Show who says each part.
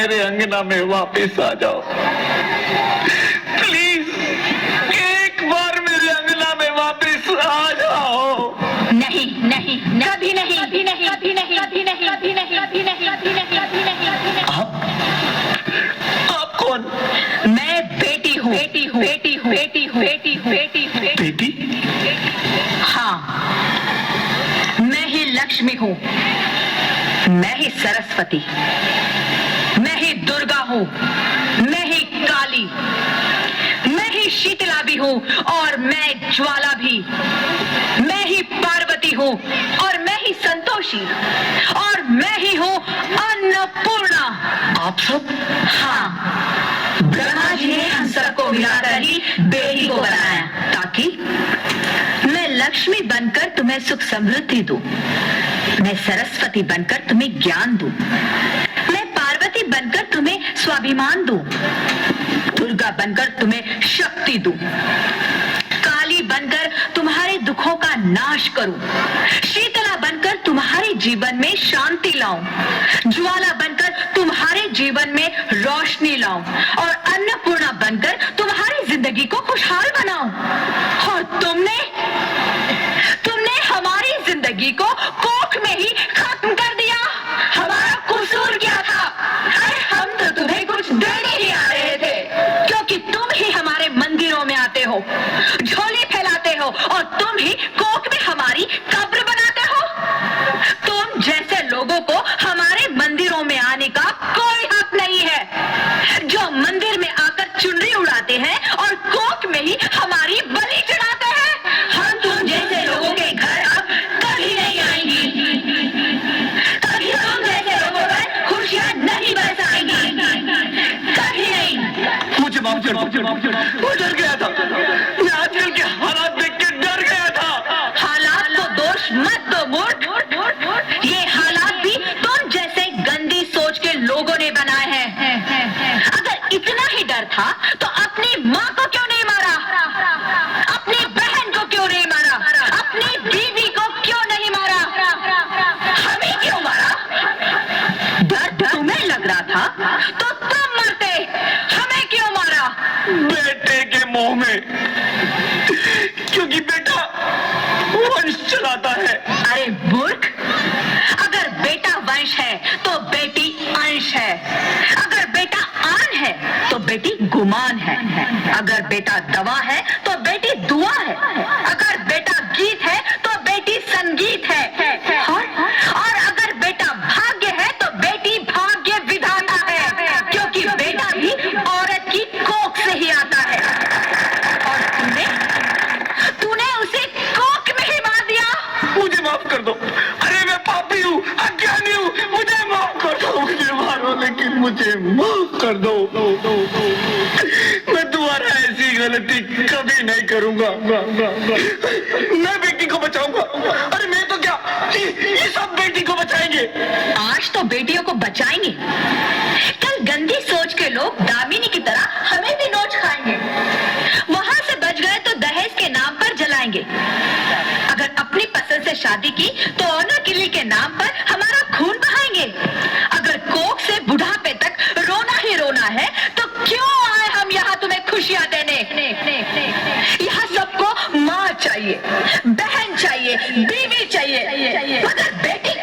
Speaker 1: मेरे अंगना में वापस आ जाओ। प्लीज एक बार मेरे अंगना में वापस आ जाओ।
Speaker 2: नहीं नहीं, कभी नहीं, कभी नहीं, कभी नहीं, कभी नहीं, कभी नहीं, कभी नहीं, कभी नहीं, कभी नहीं।
Speaker 1: आप कौन?
Speaker 2: मैं बेटी हूँ, बेटी हूँ, बेटी हूँ, बेटी हूँ, बेटी हूँ, बेटी हूँ,
Speaker 1: बेटी?
Speaker 2: हाँ, मैं ही लक्ष्मी हूँ, मैं ही सरस्वती, मैं ही दुर्गा हूँ, मैं ही काली, मैं ही शीतला भी हूँ और मैं ज्वाला भी, मैं ही पार्वती हूँ और मैं ही संतोषी और मैं ही हूँ अन्नपूर्णा।
Speaker 1: आप सब?
Speaker 2: हाँ, ब्रह्मा जी ने हम सबको मिलाकर ही बेटी को बनाया ताकि मैं लक्ष्मी बनकर तुम्हें सुख समृद्धि दूं, मैं सरस्वती बनकर तुम्हें ज्ञान दूं, मैं पार्वती बनकर तुम्हें स्वाभिमान दूं, दुर्गा बनकर तुम्हें शक्ति दूं, काली बनकर तुम्हारे दुखों का नाश करूं, शीतला बनकर तुम्हारे जीवन में शांति लाऊं, ज्वाला बनकर तुम्हारे जीवन में रोशनी लाऊं और अन्नपूर्णा बनकर तुम्हारी जिंदगी को खुशहाल बनाऊं। और तुमने हमारी जिंदगी को कोख में ही खत्म कर दिया। हमारा कसूर क्या था? अरे हम तो तुम्हें कुछ देने ही आ रहे थे, क्योंकि तुम ही हमारे मंदिरों में आते हो, झोली फैलाते हो और तुम ही कोख में हमारी कब्र बनाते हो। तुम जैसे लोगों को हमारे मंदिरों में आने का कोई हक नहीं है, जो मंदिर में आकर चुनरी उड़ाते हैं और कोख में ही हमारी बलि चढ़ाते हैं। हम तुम जैसे लोगों के घर अब कभी नहीं आएंगी, कभी तुम जैसे लोगों पर खुशियां नहीं बरसाएंगी, कभी नहीं।
Speaker 1: मुझे माफ कर, वो डर गया था। मैं आजकल के हालात देख के डर गया था।
Speaker 2: हालात को दोष मत दो मूर्ख, ये हालात भी तुम जैसे गंदी सोच के लोगों ने बनाए हैं। अगर इतना ही डर था तो अपनी माँ को क्यों नहीं मारा, अपनी बहन को क्यों नहीं मारा, अपनी बीवी को क्यों नहीं मारा, हमें क्यों मारा? डर तुम्हें लग रहा था तो तुम मरते, हमें क्यों मारा?
Speaker 1: बेटे के मुंह में, क्योंकि बेटा वंश चलाता है।
Speaker 2: अरे मूर्ख, अगर बेटा वंश है तो बेटी अंश है, अगर बेटा आन है तो बेटी गुमान है, अगर बेटा दवा है तो बेटी दुआ है, अगर बेटा गीत है तो बेटी संगीत है, और अगर बेटा भाग्य है तो बेटी भाग्य विधाता है, क्योंकि बेटा भी औरत की कोख से ही आता है। और तूने उसे कोख में ही मार दिया।
Speaker 1: मुझे माफ कर दो। अरे मैं पापी हूँ, अज्ञानी हूँ, मुझे माफ कर दो। मुझे मारो लेकिन मुझे माफ कर दो। मैं दोबारा ऐसी गलती कभी नहीं करूंगा। मैं बेटी को बचाऊंगा। अरे मैं तो क्या, ये सब बेटी को बचाएंगे।
Speaker 2: आज तो बेटियों को बचाएंगे, कल गंदी सोच के लोग दामिनी की तरह हमें भी नोच खाएंगे, वहां से बच गए तो दहेज के नाम पर जलाएंगे, अगर अपनी पसंद से शादी की तो ऑनर किलिंग के नाम पर हमारा खून बहाएंगे, अगर कोख से बुढ़ापे तक रोना ही रोना है तो क्यों आए हम यहाँ तुम्हें खुशियां देने? यहाँ सबको माँ चाहिए, बहन चाहिए, बीवी चाहिए, मगर बेटी